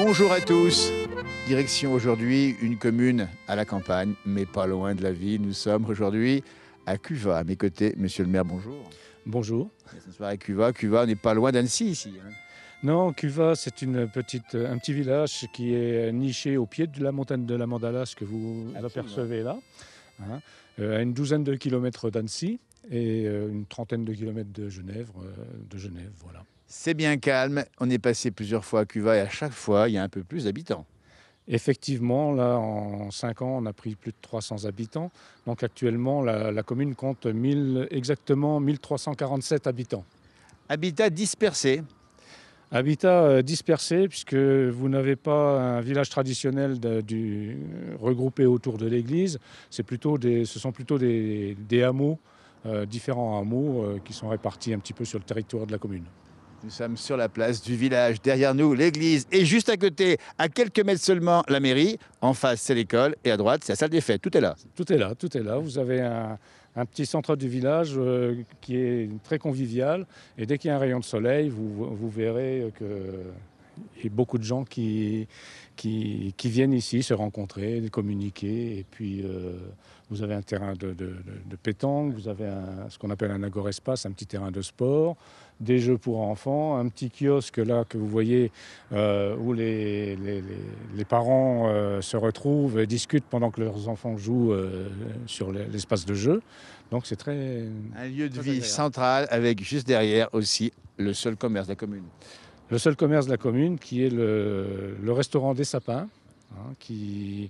Bonjour à tous. Direction aujourd'hui une commune à la campagne, mais pas loin de la ville. Nous sommes aujourd'hui à Cuvas. À mes côtés, monsieur le maire, bonjour. Bonjour. Ce soir à Cuvas. Cuvas n'est pas loin d'Annecy ici. Non, Cuvas, c'est un petit village qui est niché au pied de la montagne de la Mandalas que vous apercevez là, hein, à une douzaine de kilomètres d'Annecy et une trentaine de kilomètres de Genève, voilà. C'est bien calme. On est passé plusieurs fois à Cuvas et à chaque fois, il y a un peu plus d'habitants. Effectivement, là, en 5 ans, on a pris plus de 300 habitants. Donc actuellement, la commune compte exactement 1347 habitants. Habitats dispersés. Habitat dispersé, puisque vous n'avez pas un village traditionnel regroupé autour de l'église. Ce sont plutôt des hameaux, différents hameaux qui sont répartis un petit peu sur le territoire de la commune. Nous sommes sur la place du village. Derrière nous, l'église. Et juste à côté, à quelques mètres seulement, la mairie. En face, c'est l'école. Et à droite, c'est la salle des fêtes. Tout est là. Tout est là, tout est là. Vous avez un petit centre du village qui est très convivial. Et dès qu'il y a un rayon de soleil, vous verrez qu'il y a beaucoup de gens qui viennent ici se rencontrer, communiquer. Et puis, vous avez un terrain de pétanque, vous avez ce qu'on appelle un agor-espace, un petit terrain de sport, des jeux pour enfants, un petit kiosque là que vous voyez où les parents se retrouvent et discutent pendant que leurs enfants jouent sur l'espace de jeu. Donc c'est un lieu de vie agréable. Central avec juste derrière aussi le seul commerce de la commune. Le seul commerce de la commune qui est le restaurant des Sapins, hein, qui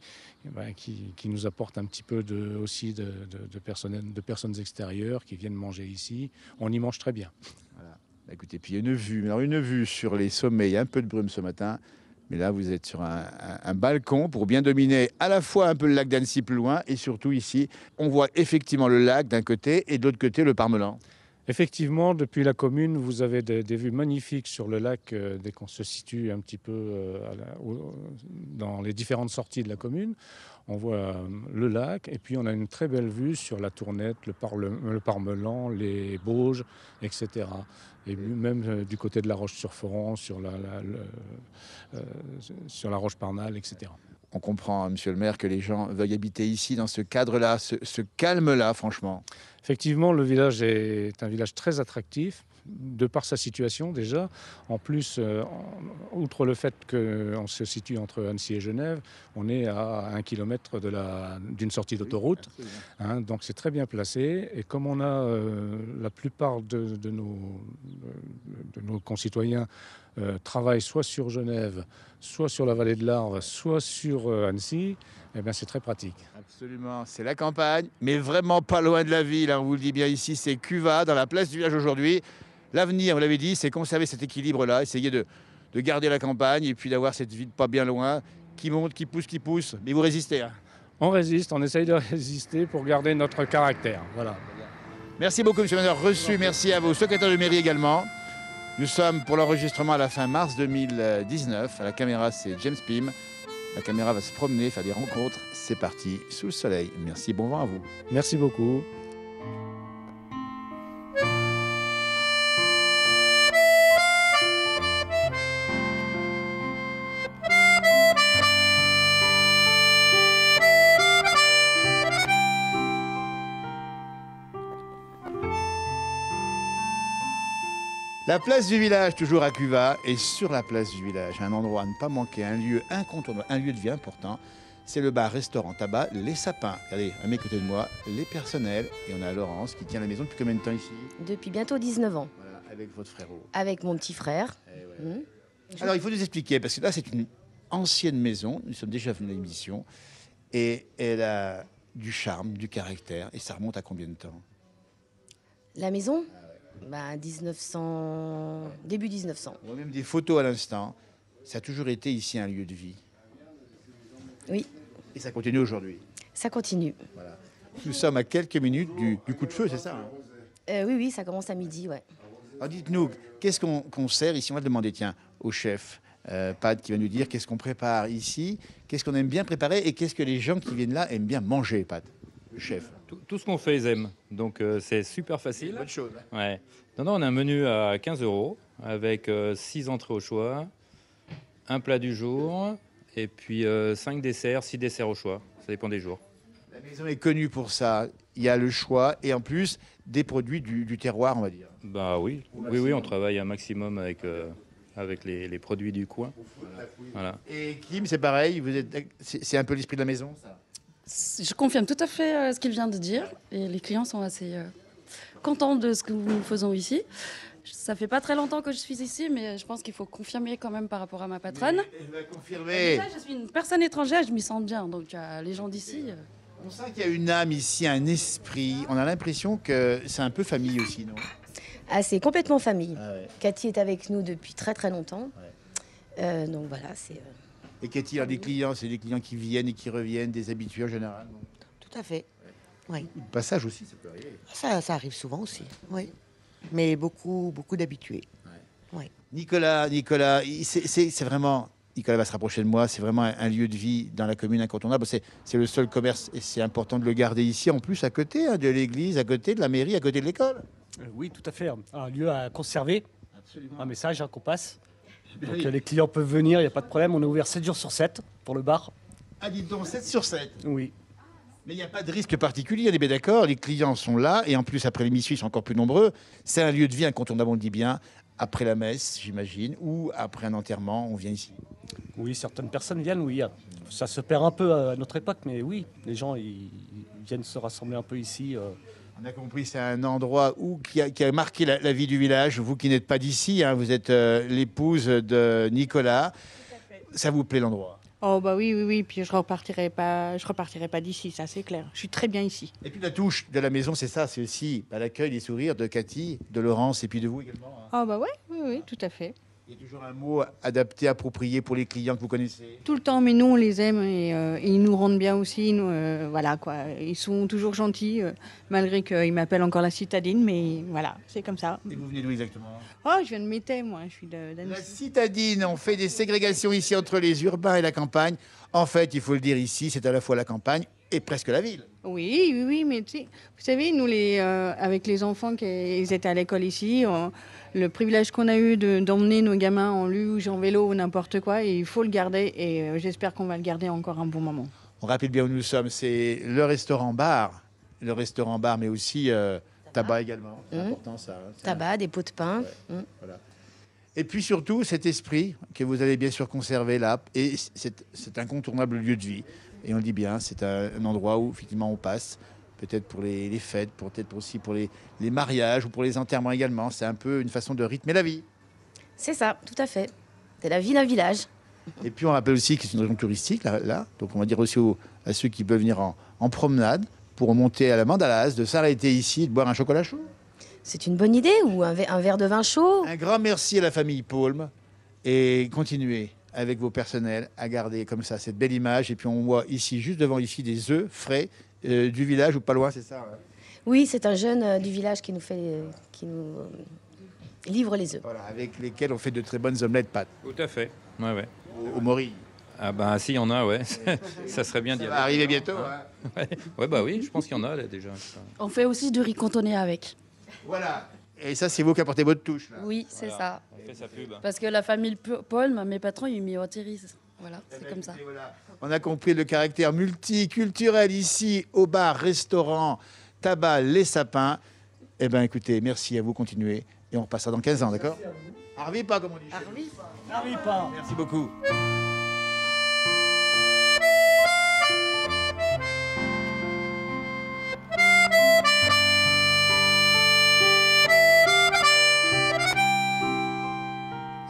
nous apporte un petit peu aussi de personnes extérieures qui viennent manger ici. On y mange très bien. Voilà. Écoutez, puis il y a une vue sur les sommets. Il y a un peu de brume ce matin, mais là vous êtes sur un balcon pour bien dominer à la fois un peu le lac d'Annecy plus loin et surtout ici, on voit effectivement le lac d'un côté et de l'autre côté le Parmelan. Effectivement, depuis la commune, vous avez des vues magnifiques sur le lac dès qu'on se situe un petit peu dans les différentes sorties de la commune. On voit le lac et puis on a une très belle vue sur la Tournette, le Parmelan, les Bauges, etc. Et même du côté de la Roche-sur-Foron, sur la Roche-Parnal, etc. On comprend, monsieur le maire, que les gens veuillent habiter ici, dans ce cadre-là, ce calme-là, franchement. Effectivement, le village est un village très attractif, de par sa situation déjà. En plus, outre le fait qu'on se situe entre Annecy et Genève, on est à 1 kilomètre d'une sortie d'autoroute. Oui, Hein, donc c'est très bien placé. Et comme on a la plupart de nos concitoyens travaillent soit sur Genève, soit sur la vallée de l'Arve, soit sur Annecy, eh bien, c'est très pratique. Absolument, c'est la campagne, mais vraiment pas loin de la ville. On vous le dit bien ici, c'est Cuvas, dans la place du village aujourd'hui. L'avenir, vous l'avez dit, c'est conserver cet équilibre-là, essayer de garder la campagne et puis d'avoir cette ville pas bien loin, qui monte, qui pousse. Mais vous résistez. Hein. On résiste, on essaye de résister pour garder notre caractère. Voilà. Merci beaucoup, monsieur le maire. Reçu, merci à vos secrétaires de mairie également. Nous sommes pour l'enregistrement à la fin mars 2019. À la caméra, c'est James Pym. La caméra va se promener, faire des rencontres. C'est parti, sous le soleil. Merci, bon vent à vous. Merci beaucoup. La place du village, toujours à Cuvas, et sur la place du village, un endroit à ne pas manquer, un lieu incontournable, un lieu de vie important, c'est le bar-restaurant tabac Les Sapins. Regardez, à mes côtés de moi, les personnels, et on a Laurence qui tient la maison depuis combien de temps ici? Depuis bientôt 19 ans. Voilà, avec votre frérot. Avec mon petit frère. Eh ouais. Alors il faut nous expliquer, parce que là c'est une ancienne maison, nous sommes déjà venus à l'émission, et elle a du charme, du caractère, et ça remonte à combien de temps? La maison 1900... Début 1900. On voit même des photos à l'instant. Ça a toujours été ici un lieu de vie. Oui. Et ça continue aujourd'hui. Ça continue. Voilà. Nous sommes à quelques minutes du coup de feu, c'est ça hein? Oui, ça commence à midi, ouais. Alors dites-nous, qu'est-ce qu'on sert ici? On va demander, tiens, au chef, Pat, qui va nous dire qu'est-ce qu'on prépare ici, qu'est-ce qu'on aime bien préparer et qu'est-ce que les gens qui viennent là aiment bien manger, Pat, le chef. Tout ce qu'on fait, ils aiment. Donc c'est super facile. Bonne chose. Hein. Ouais. Non, on a un menu à 15 € avec 6 entrées au choix, un plat du jour, et puis 5 desserts, 6 desserts au choix. Ça dépend des jours. La maison est connue pour ça. Il y a le choix et en plus des produits du terroir, on va dire. Bah oui, oui, on travaille un maximum avec les produits du coin. Voilà. Et Kim, c'est pareil, c'est un peu l'esprit de la maison, ça. Je confirme tout à fait ce qu'il vient de dire. Et les clients sont assez contents de ce que nous faisons ici. Ça fait pas très longtemps que je suis ici, mais je pense qu'il faut confirmer quand même par rapport à ma patronne. Elle va confirmer. Déjà, je suis une personne étrangère, je m'y sens bien. Donc les gens d'ici... On sent qu'il y a une âme ici, un esprit. On a l'impression que c'est un peu famille aussi, non? Ah, c'est complètement famille. Ah ouais. Cathy est avec nous depuis très très longtemps. Donc voilà, c'est... Et Cathy, alors, des clients, c'est des clients qui viennent et qui reviennent, des habitués en général. Non? Tout à fait. Oui. Le passage aussi, ça peut arriver. Ça arrive souvent aussi. Oui. Mais beaucoup d'habitués. Nicolas, c'est vraiment... Nicolas va se rapprocher de moi, c'est vraiment un lieu de vie dans la commune incontournable. C'est le seul commerce et c'est important de le garder ici, en plus à côté de l'église, à côté de la mairie, à côté de l'école. Oui, tout à fait. Un lieu à conserver. Absolument. Un message qu'on passe. Donc les clients peuvent venir, il n'y a pas de problème. On est ouvert 7 jours sur 7 pour le bar. Ah, dites donc, 7 sur 7. Oui. Mais il n'y a pas de risque particulier, on est bien d'accord. Les clients sont là et en plus, après l'émission, ils sont encore plus nombreux. C'est un lieu de vie incontournable, on le dit bien. Après la messe, j'imagine, ou après un enterrement, on vient ici. Oui, certaines personnes viennent, oui. Ça se perd un peu à notre époque, mais oui, les gens ils viennent se rassembler un peu ici. On a compris, c'est un endroit qui a marqué la vie du village. Vous qui n'êtes pas d'ici, hein, vous êtes l'épouse de Nicolas. Ça vous plaît l'endroit? Oh bah oui, puis je repartirai pas d'ici, ça c'est clair. Je suis très bien ici. Et puis la touche de la maison, c'est ça, c'est aussi l'accueil, les sourires de Cathy, de Laurence et puis de vous également. Hein. Oh bah ouais, oui, tout à fait. Il y a toujours un mot adapté, approprié pour les clients que vous connaissez. Tout le temps, mais nous on les aime et ils nous rendent bien aussi. Nous, voilà quoi, ils sont toujours gentils, malgré qu'ils m'appellent encore la citadine, mais voilà, c'est comme ça. Et vous venez d'où exactement? Oh, je viens de Métais, moi, je suis d'Annecy. La citadine, on fait des ségrégations ici entre les urbains et la campagne. En fait, il faut le dire ici, c'est à la fois la campagne et presque la ville. Oui, mais tu sais, vous savez, nous, avec les enfants qui étaient à l'école ici, le privilège qu'on a eu d'emmener nos gamins en luge, en vélo ou n'importe quoi, et il faut le garder, et j'espère qu'on va le garder encore un bon moment. On rappelle bien où nous sommes, c'est le restaurant-bar, mais aussi tabac également. C'est important ça. Hein. Tabac, des pots de pain. Voilà. Et puis surtout, cet esprit que vous allez bien sûr conserver là, et c'est incontournable lieu de vie. Et on le dit bien, c'est un endroit où effectivement on passe, peut-être pour les fêtes, peut-être aussi pour les mariages ou pour les enterrements également. C'est un peu une façon de rythmer la vie. C'est ça, tout à fait. C'est la vie d'un village. Et puis on rappelle aussi que c'est une région touristique là. Donc on va dire aussi à ceux qui peuvent venir en promenade pour remonter à la Mandalase, de s'arrêter ici et de boire un chocolat chaud. C'est une bonne idée, ou un verre de vin chaud. Un grand merci à la famille Paulme et continuez avec vos personnels à garder comme ça cette belle image. Et puis on voit ici, juste devant ici, des œufs frais du village ou pas loin, c'est ça hein? Oui, c'est un jeune du village qui nous livre les œufs. Voilà, avec lesquels on fait de très bonnes omelettes pâtes. Tout à fait. Ouais. Au Maury. Ah bah si, il y en a, ouais. Ça serait bien d'y Ça va aller. arriver bientôt. Hein. Ouais, bah oui, je pense qu'il y en a là déjà. On fait aussi du riz cantonné avec. Voilà. Et ça, c'est vous qui apportez votre touche. Là. Oui, c'est ça. On fait sa pub. Parce que la famille Paul, mes patrons, ils m'y autorisent. Voilà, c'est comme ça. Voilà. On a compris le caractère multiculturel ici au bar, restaurant, tabac, les sapins. Eh bien, écoutez, merci à vous, continuez. Et on repassera dans 15 ans, d'accord? Arvi pas, comme on dit. Arvi pas. Merci beaucoup.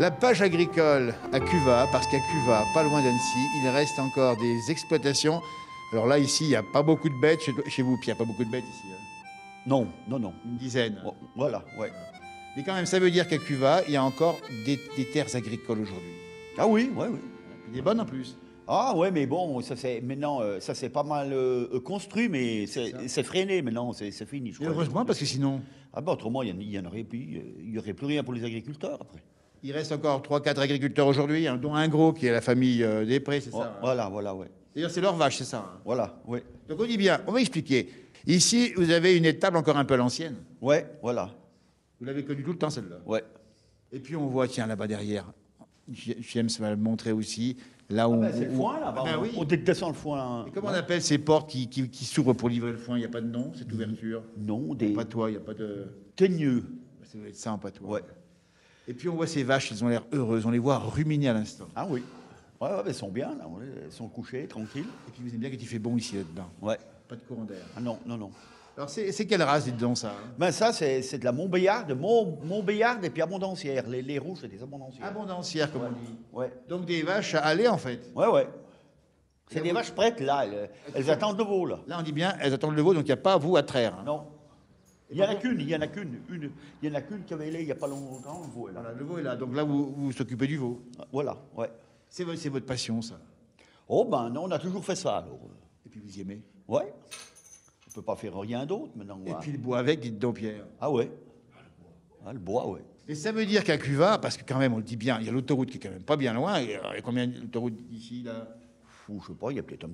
La page agricole à Cuvas, parce qu'à Cuvas, pas loin d'Annecy, il reste encore des exploitations. Alors là, ici, il n'y a pas beaucoup de bêtes. Chez vous, Pierre, pas beaucoup de bêtes ici. Hein. Non. Une dizaine. Oh, voilà, ouais. Mais quand même, ça veut dire qu'à Cuvas, il y a encore des terres agricoles aujourd'hui. Ah oui. Des bonnes en plus. Ah ouais, mais bon, ça c'est maintenant, ça c'est pas mal construit, mais c'est freiné maintenant, c'est fini. Je Et crois. heureusement, parce que sinon, Ah bah autrement, il y en aurait plus, il y aurait plus rien pour les agriculteurs après. il reste encore 3-4 agriculteurs aujourd'hui, hein, dont un gros qui est la famille Després, c'est Oh, ça hein. voilà, ouais. D'ailleurs, c'est leur vache, c'est ça hein. Voilà, ouais. Donc on dit bien, on va expliquer. Ici, vous avez une étable encore un peu à l'ancienne. Ouais, voilà. Vous l'avez connue tout le temps, celle-là. Ouais. Et puis on voit, tiens, là-bas derrière, James va le montrer aussi. Là où, c'est le foin, là. Ben oui. On descend le foin. Et comment on appelle ces portes qui s'ouvrent pour livrer le foin? Il n'y a pas de nom, cette ouverture? Non, Des patois, il n'y a pas de... teigneux. Ça doit être ça en patois. Ouais. Et puis on voit ces vaches, elles ont l'air heureuses. On les voit ruminer à l'instant. Ah oui. Ouais, elles sont bien, là. Elles sont couchées, tranquilles. Et puis vous aimez bien quand il fait bon ici, là-dedans. Ouais. Pas de courant d'air. Ah non, non, non. Alors c'est quelle race, dites donc ça? Ben ça, c'est de la Montbéliarde, Montbéliarde et puis Abondancière. Les rouges, c'est des Abondancières. Abondancière, comme on dit. Ouais. Donc des vaches à aller, en fait. Ouais, ouais. C'est des vaches prêtes, là. Elles attendent le veau, là. Là, on dit bien, elles attendent le veau, donc il n'y a pas à vous à traire. Hein. Non. Il y en a qu'une, il y en a qu'une. Il y en a qu'une qui avait là il n'y a pas longtemps, le veau est là. Voilà, le veau est là. Donc là, vous vous occupez du veau. Voilà, ouais. C'est votre passion, ça. Oh ben non, on a toujours fait ça, alors. Et puis vous y aimez. Ouais. On peut pas faire rien d'autre maintenant. Et puis le bois avec, dites donc, Pierre. Ah ouais. Ah, le bois, ouais. Et ça veut dire qu'à Cuvas, parce que quand même, on le dit bien, il y a l'autoroute qui est quand même pas bien loin. Il y a combien d'autoroutes ici, là? Je sais pas, il y a peut-être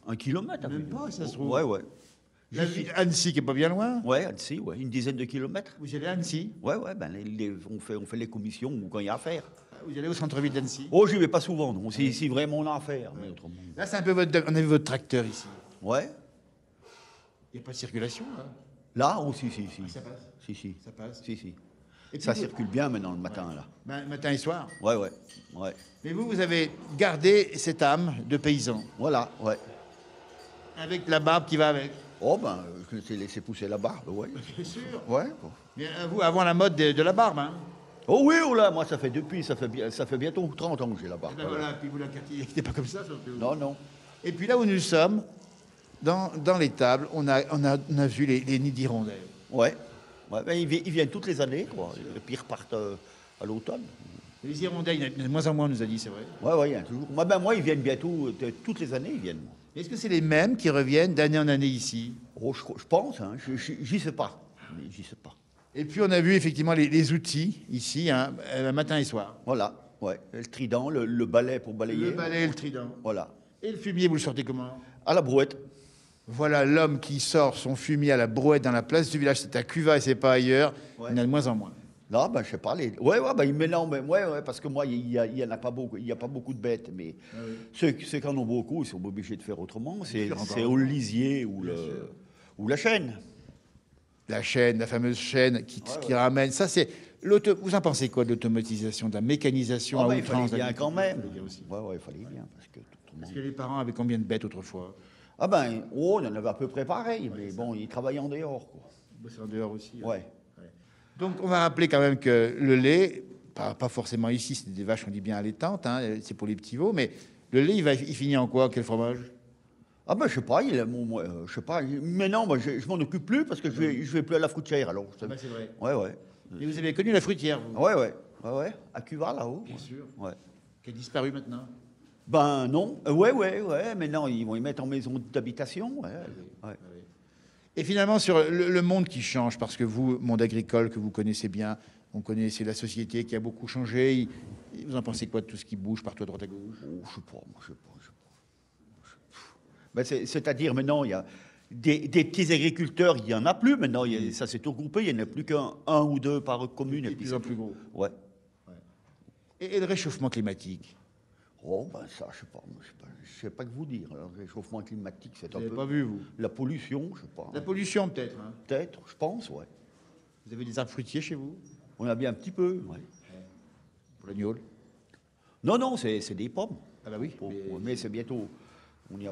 un kilomètre. Même pas, ça se trouve. Ouais, ouais. La ville Annecy qui est pas bien loin. Ouais, Annecy, ouais. Une dizaine de kilomètres. Vous y allez à Annecy? Ouais, ouais, ben on fait les commissions quand il y a à faire. Vous y allez au centre-ville d'Annecy? Oh, j'y vais pas souvent, non. C'est ici vraiment on a à faire. Mais autrement. Là, c'est un peu votre... On a vu votre tracteur ici. Ouais. Il n'y a pas de circulation, là? Là, oh, si. Ça passe? Si. Ça passe? Si. Et Ça puis, circule bien maintenant le matin, là. matin et soir? Ouais. Mais vous avez gardé cette âme de paysan, Voilà, ouais. avec la barbe qui va avec. Oh, ben, je me suis laissé pousser la barbe, ouais. Bien sûr. Ouais. Mais vous, avant la mode de la barbe, hein? Oh oui, oh là, moi, ça fait bientôt 30 ans que j'ai la barbe. Et ben voilà, puis vous la n'était pas comme ça, surtout. Non. Et puis là où nous sommes, dans l'étable, on a vu les nids d'hirondelles. Ouais, ben, ils viennent toutes les années, quoi. Et puis ils repartent à l'automne. Les hirondelles, il y en a de moins en moins, on nous a dit, c'est vrai. Ouais, il y en a toujours. Moi, ils viennent bientôt, toutes les années, ils viennent. Est-ce que c'est les mêmes qui reviennent d'année en année ici? Oh, je pense, hein. J'y sais pas. Et puis on a vu effectivement les outils ici, hein, matin et soir. Voilà, ouais. Le trident, le balai pour balayer. Le balai et le trident. Voilà. Et le fumier, vous le sortez comment? À la brouette. Voilà l'homme qui sort son fumier à la brouette dans la place du village. C'est à Cuvas et c'est pas ailleurs. Ouais. Il y en a de moins en moins. Non, ben, je sais pas. Ouais, mais non, ouais, parce que moi, il y en a pas beaucoup. Il n'y a pas beaucoup de bêtes, mais ceux qui en ont beaucoup, ils sont obligés de faire autrement. C'est au lisier ou la chaîne. La chaîne, la fameuse chaîne qui ramène. Ça, c'est vous en pensez quoi de l'automatisation, de la mécanisation à Il fallait outrance? bien quand même. Aussi. Ouais, il fallait bien. Parce que les parents avaient combien de bêtes autrefois? Ah ben, on en avait à peu près pareil, mais bon, ils travaillaient en dehors, quoi. C'est en dehors aussi. Hein. Ouais. Donc on va rappeler quand même que le lait, pas forcément ici, c'est des vaches, on dit bien allaitantes, hein, c'est pour les petits veaux, mais le lait, il finit en quoi? Quel fromage? Ah ben, je sais pas, je sais pas. Mais non, moi, je m'en occupe plus parce que je vais plus à la fruitière, alors. C'est vrai. Ouais. Et vous avez connu la fruitière, vous? Ouais. À Cuvas, là-haut. Bien sûr. Ouais. Qui a disparu maintenant. Ben non. Ouais. Mais non, ils vont y mettre en maison d'habitation. Ouais. Et finalement, sur le monde qui change, parce que vous, monde agricole que vous connaissez bien, on connaît, c'est la société qui a beaucoup changé. Vous en pensez quoi de tout ce qui bouge partout à droite à gauche? Oh, je sais pas. Ben, c'est-à-dire, maintenant, il y a des petits agriculteurs, il n'y en a plus maintenant. Ça s'est tout regroupé, il n'y en a plus qu'un ou deux par commune. Et de plus en plus gros. Ouais. Et le réchauffement climatique? Oh, ben ça, je sais pas. Je sais pas que vous dire. Alors, le réchauffement climatique, c'est un peu... Vous n'avez pas vu, vous? La pollution, je sais pas. La pollution, peut-être. Hein. Peut-être, je pense, ouais. Vous avez des arbres fruitiers chez vous? On a bien un petit peu, ouais. Pour l'agneau? Non, c'est des pommes. Ah bah oui. Mais c'est bientôt... On n'y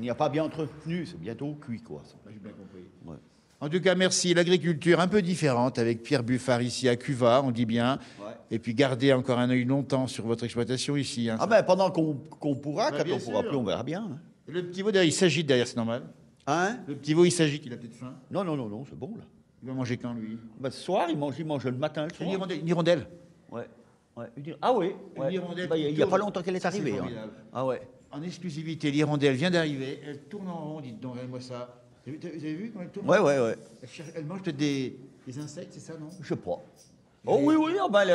a pas bien entretenu, c'est bientôt cuit, quoi. J'ai bien compris. Ouais. En tout cas, merci. L'agriculture un peu différente avec Pierre Buffard ici à Cuvas, on dit bien. Ouais. Et puis garder encore un œil longtemps sur votre exploitation ici. Hein, ah ben pendant qu'on pourra, bah, quand on pourra plus, on verra bien. Hein. Et le petit veau derrière, il s'agite derrière, c'est normal? Hein? Le petit veau, il s'agite, il a peut-être faim. Non, c'est bon, là. Il va manger quand, lui? Ben, ce soir, il mange le matin, le soir. Une hirondelle. Ouais. Ah oui. Une hirondelle Ben, il n'y a pas longtemps qu'elle est arrivée. Hein. Ah ouais. En exclusivité, l'hirondelle vient d'arriver, elle tourne en rond, dites donc, regardez-moi ça. Vous avez vu quand elle tourne? Ouais. Elle mange peut-être des insectes, c'est ça, non? Je sais pas. Oh oui, ah ben,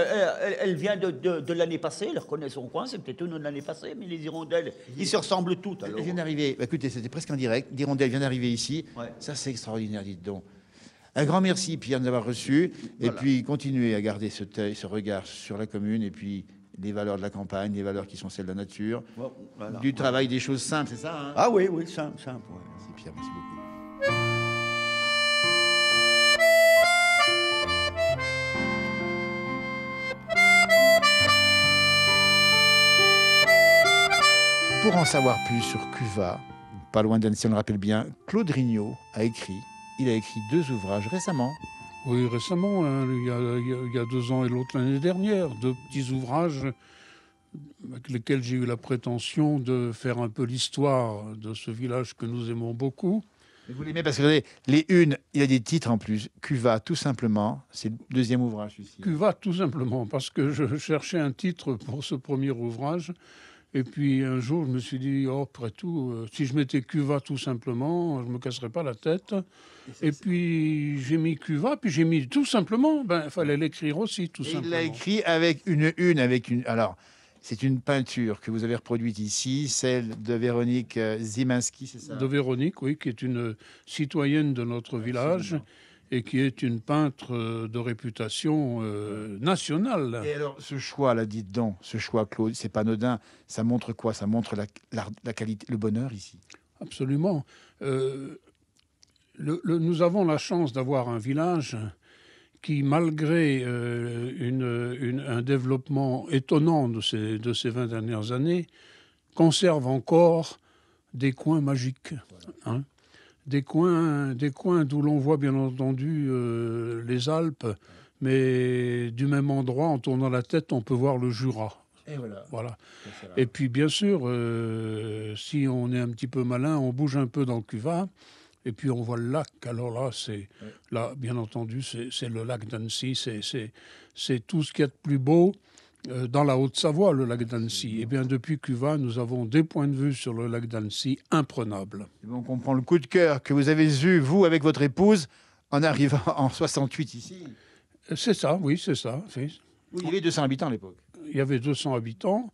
elle vient de l'année passée, elle reconnaît son coin, c'est peut-être une de l'année passée, mais les hirondelles, ils se ressemblent toutes. Alors. Elle vient d'arriver, bah, écoutez, c'était presque en direct, l'hirondelle vient d'arriver ici, Ouais. Ça c'est extraordinaire, dites donc. Un grand merci, Pierre, de nous avoir reçus, et Voilà. puis continuez à garder ce regard sur la commune, et puis les valeurs de la campagne, les valeurs qui sont celles de la nature, Voilà. du travail, des choses simples, c'est ça hein? Ah oui, oui, simple, simple. Ouais. Merci Pierre, merci beaucoup. Pour en savoir plus sur Cuva, pas loin d'Annecy, on le rappelle bien, Claude Rignot il a écrit 2 ouvrages récemment. Oui, récemment, hein, il y a 2 ans et l'autre l'année dernière, 2 petits ouvrages avec lesquels j'ai eu la prétention de faire un peu l'histoire de ce village que nous aimons beaucoup. Mais vous l'aimez parce que regardez, les unes, il y a des titres en plus. Cuva, tout simplement, c'est le 2e ouvrage ici. Cuva, tout simplement, parce que je cherchais un titre pour ce premier ouvrage. Et puis un jour, je me suis dit, oh, après tout, si je mettais Cuva tout simplement, je ne me casserais pas la tête. Et puis j'ai mis Cuva, puis j'ai mis tout simplement, il fallait l'écrire aussi, tout simplement. Il l'a écrit avec une. Alors, c'est une peinture que vous avez reproduite ici, celle de Véronique Ziminski, c'est ça? De Véronique, oui, qui est une citoyenne de notre village. Et qui est une peintre de réputation nationale. Et alors, ce choix-là, dites donc, ce choix, Claude, c'est pas anodin. Ça montre quoi? Ça montre la qualité, le bonheur ici. Absolument. Nous avons la chance d'avoir un village qui, malgré un développement étonnant de ces 20 dernières années, conserve encore des coins magiques. Hein. Des coins d'où l'on voit bien entendu les Alpes, mais du même endroit, en tournant la tête, on peut voir le Jura. Et voilà. Et puis bien sûr, si on est un petit peu malin, on bouge un peu dans le Cuva, et puis on voit le lac. Alors là, bien entendu, c'est le lac d'Annecy, c'est tout ce qu'il y a de plus beau. Dans la Haute-Savoie, le lac d'Annecy. Eh bien, depuis Cuva, nous avons des points de vue sur le lac d'Annecy imprenables. On comprend le coup de cœur que vous avez eu, vous, avec votre épouse, en arrivant en 68 ici. C'est ça, oui, c'est ça. Oui, il y avait 200 habitants à l'époque. Il y avait 200 habitants.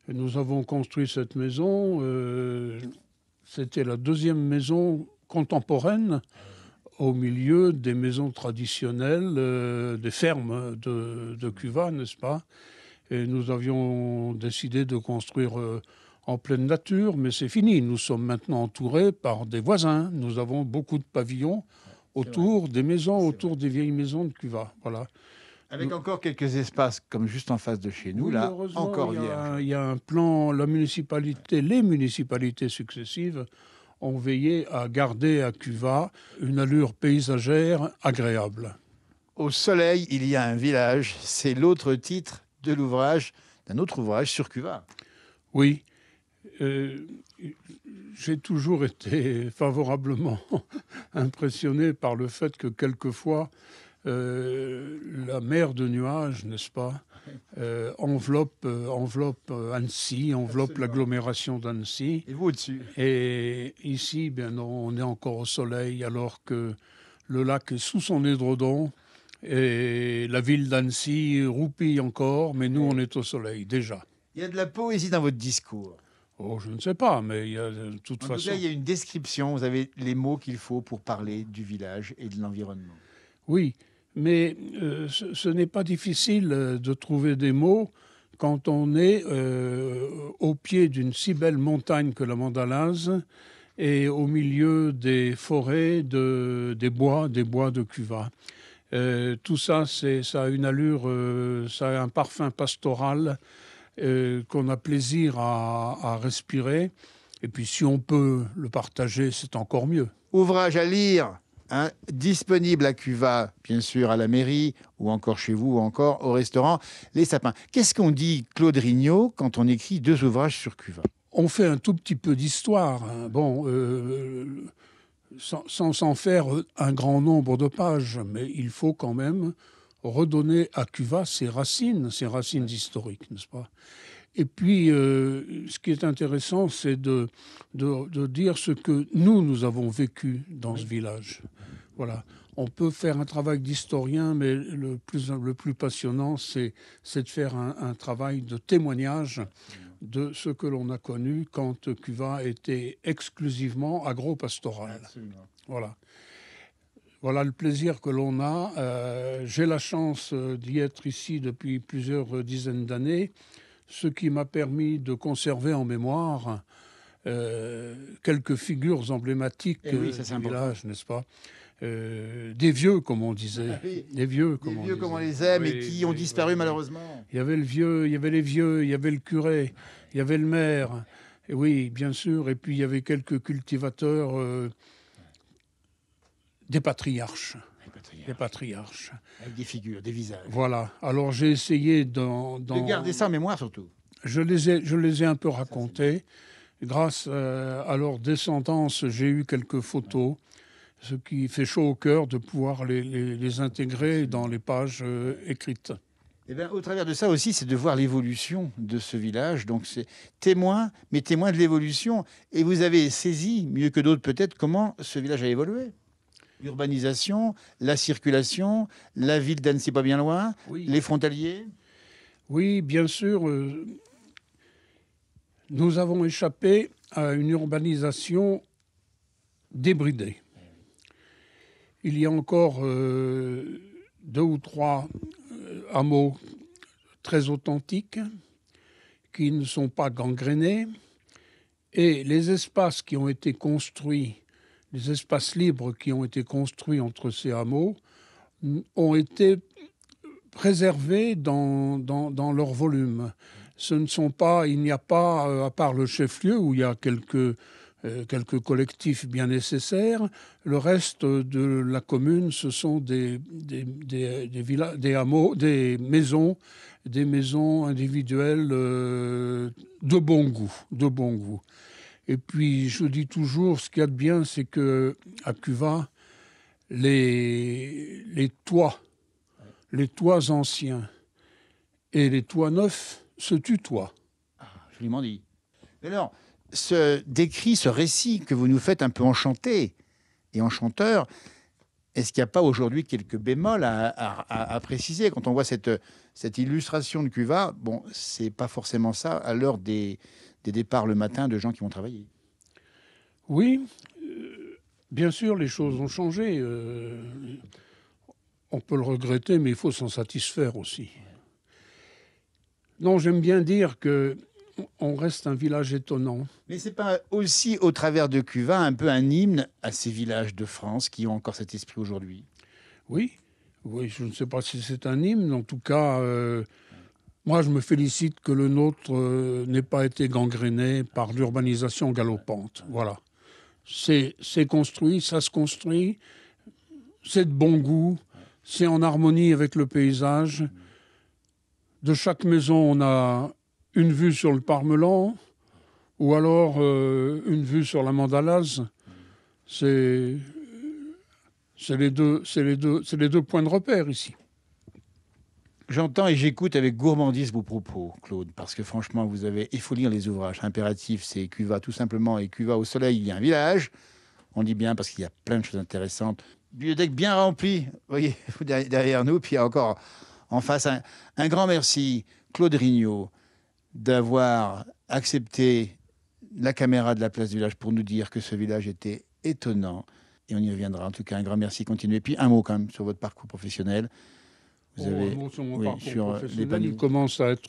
Nous avons construit cette maison. C'était la 2e maison contemporaine au milieu des maisons traditionnelles, des fermes de Cuva, n'est-ce pas? Et nous avions décidé de construire en pleine nature, mais c'est fini. Nous sommes maintenant entourés par des voisins. Nous avons beaucoup de pavillons autour des maisons, autour des vieilles maisons de Cuva. Voilà. Avec encore quelques espaces, comme juste en face de chez nous, là, encore vierge. Il y a un plan, les municipalités successives ont veillé à garder à Cuva une allure paysagère agréable. Au soleil, il y a un village. C'est l'autre titre de l'ouvrage, d'un autre ouvrage sur Cuva. Oui. J'ai toujours été favorablement impressionné par le fait que quelquefois, la mer de nuages, n'est-ce pas, enveloppe Annecy, enveloppe l'agglomération d'Annecy. Et vous au-dessus? Et ici, bien, on est encore au soleil alors que le lac est sous son édredon. Et la ville d'Annecy roupille encore, mais nous, on est au soleil, déjà. Il y a de la poésie dans votre discours. Oh, je ne sais pas, mais il y a de toute façon... En tout cas, il y a une description, vous avez les mots qu'il faut pour parler du village et de l'environnement. Oui, mais ce n'est pas difficile de trouver des mots quand on est au pied d'une si belle montagne que la Mandalaise et au milieu des forêts, des bois de Cuva. Tout ça, ça a une allure, ça a un parfum pastoral qu'on a plaisir à respirer. Et puis si on peut le partager, c'est encore mieux. Ouvrage à lire, hein, disponible à Cuva, bien sûr, à la mairie, ou encore chez vous, ou encore au restaurant Les Sapins. Qu'est-ce qu'on dit, Claude Rignot, quand on écrit 2 ouvrages sur Cuva? On fait un tout petit peu d'histoire. Hein. Bon... sans faire un grand nombre de pages, mais il faut quand même redonner à Cuva ses racines historiques, n'est-ce pas? Et puis, ce qui est intéressant, c'est de dire ce que nous avons vécu dans ce village. Voilà. On peut faire un travail d'historien, mais le plus passionnant, c'est de faire un travail de témoignage de ce que l'on a connu quand Cuva était exclusivement agro-pastoral. Voilà. Voilà le plaisir que l'on a. J'ai la chance d'y être ici depuis plusieurs dizaines d'années. ce qui m'a permis de conserver en mémoire quelques figures emblématiques Eh oui, du ça, c'est important. village, n'est-ce pas? Des vieux, comme on disait. Ah oui. Des vieux, Les vieux comme on les aime et qui ont disparu malheureusement. Il y avait le vieux, il y avait les vieux, il y avait le curé, il y avait le maire. Et oui, bien sûr. Et puis il y avait quelques cultivateurs, des patriarches. Des patriarches. Avec des figures, des visages. Voilà. Alors j'ai essayé De garder ça en mémoire surtout. Je les ai un peu racontés. Grâce à leur descendance, j'ai eu quelques photos, ce qui fait chaud au cœur de pouvoir les intégrer dans les pages écrites. Eh bien, au travers de ça aussi, c'est de voir l'évolution de ce village. Donc c'est témoin, mais témoin de l'évolution. Et vous avez saisi, mieux que d'autres peut-être, comment ce village a évolué. L'urbanisation, la circulation, la ville d'Annecy pas bien loin, Oui. les frontaliers. Oui, bien sûr. Nous avons échappé à une urbanisation débridée. Il y a encore 2 ou 3 hameaux très authentiques qui ne sont pas gangrénés. Et les espaces qui ont été construits, les espaces libres qui ont été construits entre ces hameaux, ont été préservés dans leur volume. Ce ne sont pas, il n'y a pas, à part le chef-lieu où il y a quelques collectifs bien nécessaires, le reste de la commune, ce sont des hameaux, des maisons individuelles de bon goût. Et puis, je dis toujours, ce qu'il y a de bien, c'est que à Cuvas, les toits anciens et les toits neufs se tutoient. Ah, joliment dit. Mais alors, ce récit que vous nous faites un peu enchanté et enchanteur, est-ce qu'il n'y a pas aujourd'hui quelques bémols à préciser quand on voit cette illustration de Cuvas? Bon, c'est pas forcément ça à l'heure des départs le matin de gens qui vont travailler. Oui, bien sûr, les choses ont changé. On peut le regretter, mais il faut s'en satisfaire aussi. Non, j'aime bien dire qu'on reste un village étonnant. Mais c'est pas aussi au travers de Cuvas un peu un hymne à ces villages de France qui ont encore cet esprit aujourd'hui? Oui, je ne sais pas si c'est un hymne. En tout cas, moi, je me félicite que le nôtre n'ait pas été gangréné par l'urbanisation galopante. Voilà. C'est construit, ça se construit, c'est de bon goût, c'est en harmonie avec le paysage. De chaque maison, on a une vue sur le Parmelan ou alors une vue sur la Mandalase. C'est les deux points de repère ici. J'entends et j'écoute avec gourmandise vos propos, Claude, parce que franchement, il faut lire les ouvrages. Impératif, c'est Cuvas tout simplement, et Cuvas au soleil, il y a un village. On dit bien parce qu'il y a plein de choses intéressantes. Bibliothèque bien remplie, vous voyez, derrière nous, puis il y a encore en face un grand merci, Claude Rignot, d'avoir accepté la caméra de la place du village pour nous dire que ce village était étonnant. Et on y reviendra. En tout cas, un grand merci, continuez. Puis un mot quand même sur votre parcours professionnel. Vous avez, un mot sur mon parcours professionnel.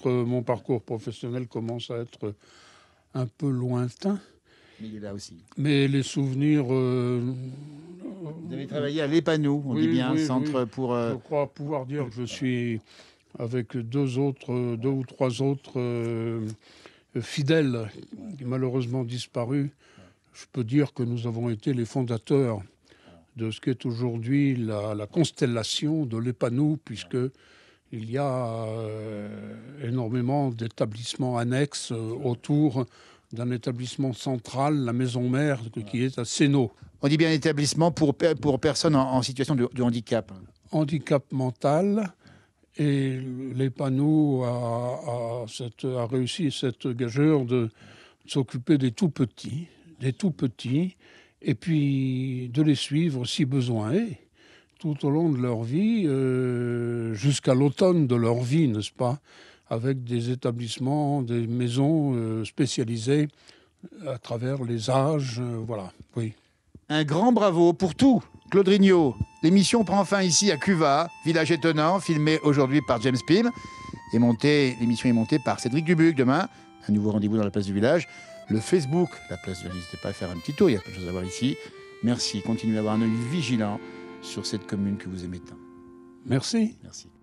Mon parcours professionnel commence à être un peu lointain. Mais il est là aussi. Mais les souvenirs... Vous avez travaillé à l'Épanou, on dit bien, centre pour... Je crois pouvoir dire que je suis avec 2 ou 3 autres fidèles qui malheureusement disparus. Je peux dire que nous avons été les fondateurs de ce qu'est aujourd'hui la constellation de l'Épanou, puisqu'il y a énormément d'établissements annexes autour d'un établissement central, la maison mère, qui est à Sénaux. On dit bien établissement pour personnes en situation de handicap. Handicap mental. Et l'Épanou a réussi cette gageure de s'occuper des tout petits, et puis de les suivre si besoin est, tout au long de leur vie, jusqu'à l'automne de leur vie, n'est-ce pas, avec des établissements, des maisons spécialisées à travers les âges, voilà, oui. Un grand bravo pour tout, Claude Rignot. L'émission prend fin ici à Cuvas, village étonnant, filmé aujourd'hui par James Peel. l'émission est montée par Cédric Dubuc. Demain, un nouveau rendez-vous dans la place du village. Le Facebook, la place du village, n'hésitez pas à faire un petit tour, il y a plein de choses à voir ici. Merci, continuez à avoir un œil vigilant sur cette commune que vous aimez tant. Merci. Merci.